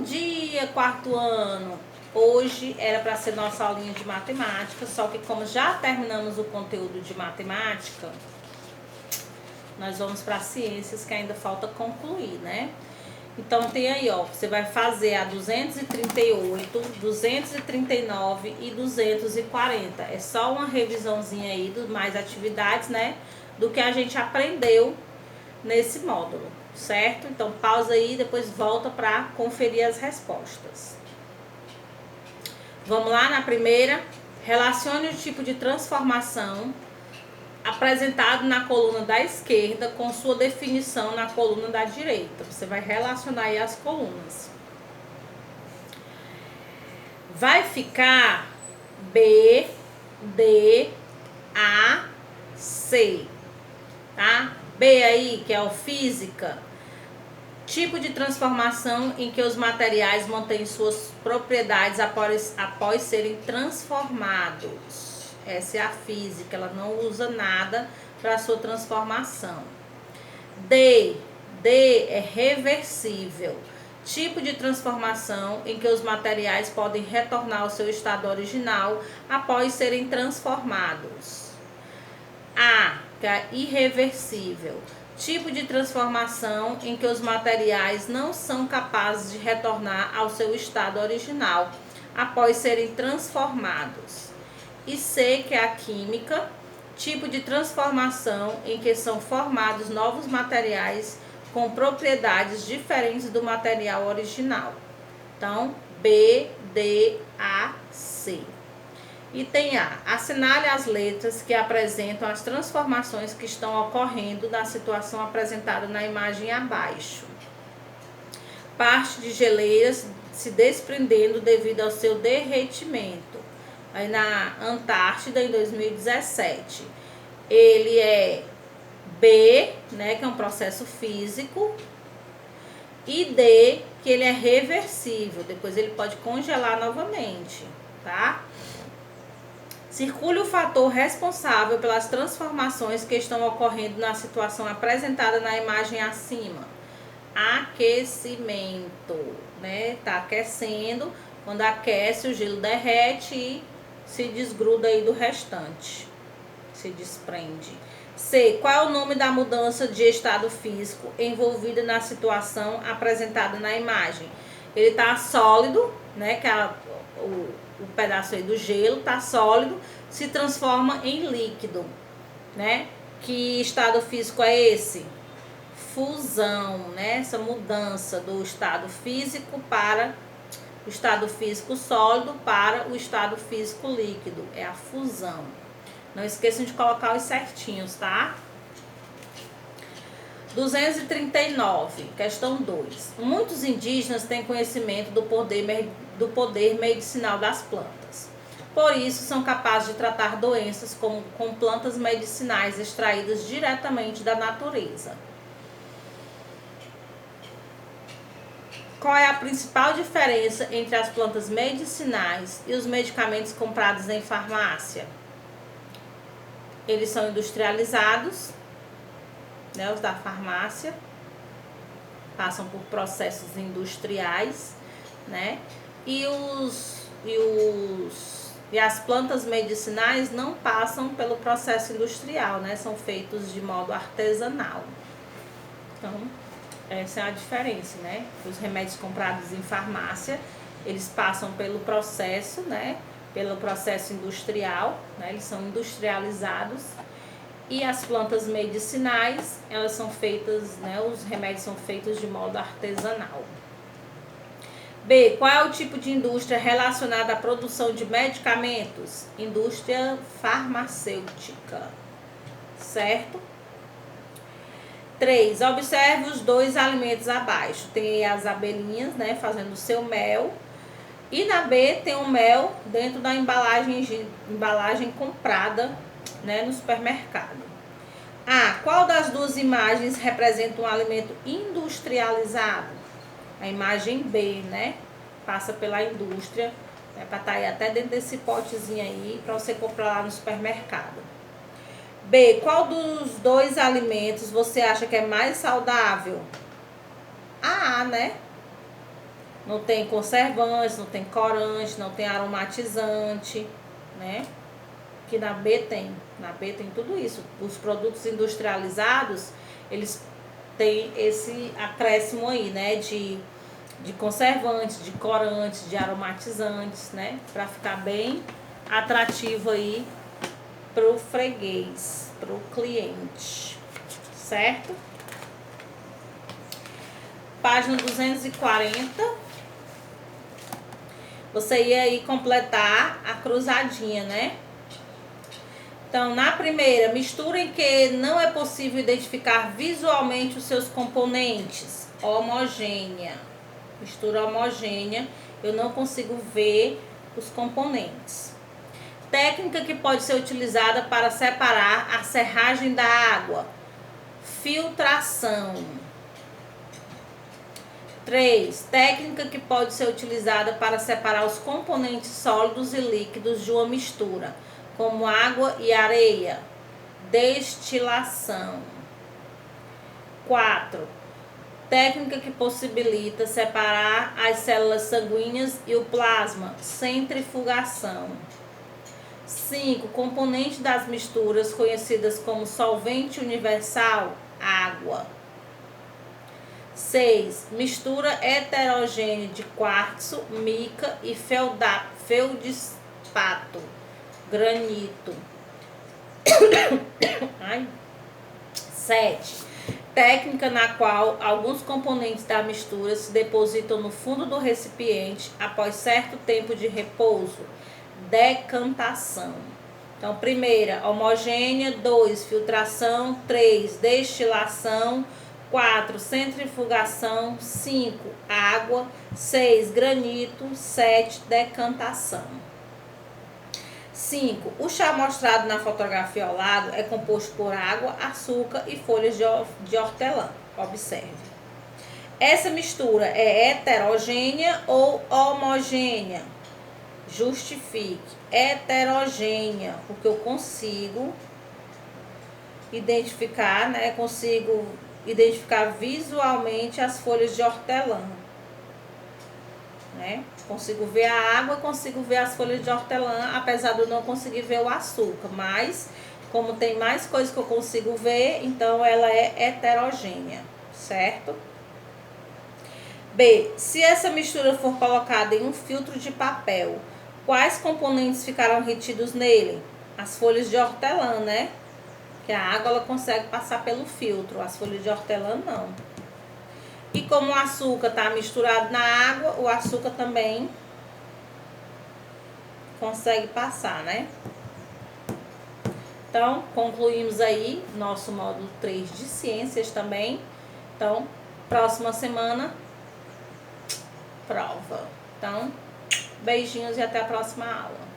Bom dia, quarto ano! Hoje era para ser nossa aulinha de matemática, só que como já terminamos o conteúdo de matemática, nós vamos para ciências que ainda falta concluir, né? Então tem aí, ó, você vai fazer a 238, 239 e 240. É só uma revisãozinha aí do mais atividades, né? Do que a gente aprendeu nesse módulo, certo? Então pausa aí e depois volta para conferir as respostas. Vamos lá na primeira. Relacione o tipo de transformação apresentado na coluna da esquerda com sua definição na coluna da direita. Você vai relacionar aí as colunas. Vai ficar B, D, A, C, tá? B aí, que é o física, tipo de transformação em que os materiais mantêm suas propriedades após serem transformados. Essa é a física, ela não usa nada para sua transformação. D é reversível, tipo de transformação em que os materiais podem retornar ao seu estado original após serem transformados. A, que é irreversível, tipo de transformação em que os materiais não são capazes de retornar ao seu estado original após serem transformados. E C, que é a química, tipo de transformação em que são formados novos materiais com propriedades diferentes do material original. Então, B, D, A, C. Item A. Assinale as letras que apresentam as transformações que estão ocorrendo na situação apresentada na imagem abaixo. Parte de geleiras se desprendendo devido ao seu derretimento. Aí na Antártida, em 2017. Ele é B, né, que é um processo físico. E D, que ele é reversível. Depois ele pode congelar novamente, tá? Circule o fator responsável pelas transformações que estão ocorrendo na situação apresentada na imagem acima. Aquecimento, né? Tá aquecendo. Quando aquece, o gelo derrete e se desgruda aí do restante. Se desprende. C. Qual é o nome da mudança de estado físico envolvida na situação apresentada na imagem? Ele tá sólido, né? Que é o pedaço aí do gelo tá sólido, se transforma em líquido, né? Que estado físico é esse? Fusão, né? Essa mudança do estado físico para o estado físico sólido para o estado físico líquido, é a fusão. Não esqueçam de colocar os certinhos, tá? 239, questão 2. Muitos indígenas têm conhecimento do poder medicinal das plantas. Por isso, são capazes de tratar doenças com plantas medicinais extraídas diretamente da natureza. Qual é a principal diferença entre as plantas medicinais e os medicamentos comprados em farmácia? Eles são industrializados, né, os da farmácia, passam por processos industriais, né? E as plantas medicinais não passam pelo processo industrial, né? São feitos de modo artesanal. Então, essa é a diferença, né? Os remédios comprados em farmácia, eles passam pelo processo, né? Pelo processo industrial, né? Eles são industrializados. E as plantas medicinais, elas são feitas, né? Os remédios são feitos de modo artesanal. B. Qual é o tipo de indústria relacionada à produção de medicamentos? Indústria farmacêutica, certo? 3. Observe os dois alimentos abaixo. Tem as abelhinhas, né, fazendo o seu mel. E na B tem o mel dentro da embalagem comprada, né, no supermercado. A. Qual das duas imagens representa um alimento industrializado? A imagem B, né? Passa pela indústria, né, para estar aí até dentro desse potezinho aí, para você comprar lá no supermercado. B. Qual dos dois alimentos você acha que é mais saudável? A, né? Não tem conservante, não tem corante, não tem aromatizante, né? Que na B tem tudo isso. Os produtos industrializados, eles têm esse acréscimo aí, né? De conservantes, de corantes, de aromatizantes, né? Para ficar bem atrativo aí pro freguês, pro cliente, certo? Página 240. Você ia aí completar a cruzadinha, né? Então, na primeira, mistura em que não é possível identificar visualmente os seus componentes. Homogênea. Mistura homogênea, eu não consigo ver os componentes. Técnica que pode ser utilizada para separar a serragem da água. Filtração. 3. Técnica que pode ser utilizada para separar os componentes sólidos e líquidos de uma mistura, como água e areia. Destilação. 4. Técnica que possibilita separar as células sanguíneas e o plasma. Centrifugação. 5. Componente das misturas conhecidas como solvente universal. Água. 6. Mistura heterogênea de quartzo, mica e feldspato, granito. 7. Técnica na qual alguns componentes da mistura se depositam no fundo do recipiente após certo tempo de repouso. Decantação. Então, primeira, homogênea. 2, filtração. 3, destilação. 4, centrifugação. 5, água. 6, granito. 7, decantação. 5. O chá mostrado na fotografia ao lado é composto por água, açúcar e folhas de hortelã. Observe. Essa mistura é heterogênea ou homogênea? Justifique. Heterogênea, porque eu consigo identificar, né? Consigo identificar visualmente as folhas de hortelã, né? Consigo ver a água, consigo ver as folhas de hortelã, apesar de eu não conseguir ver o açúcar, mas como tem mais coisas que eu consigo ver, então ela é heterogênea, certo? B. Se essa mistura for colocada em um filtro de papel, quais componentes ficarão retidos nele? As folhas de hortelã, né? Que a água ela consegue passar pelo filtro, as folhas de hortelã não. E como o açúcar está misturado na água, o açúcar também consegue passar, né? Então, concluímos aí nosso módulo 3 de ciências também. Então, próxima semana, prova. Então, beijinhos e até a próxima aula.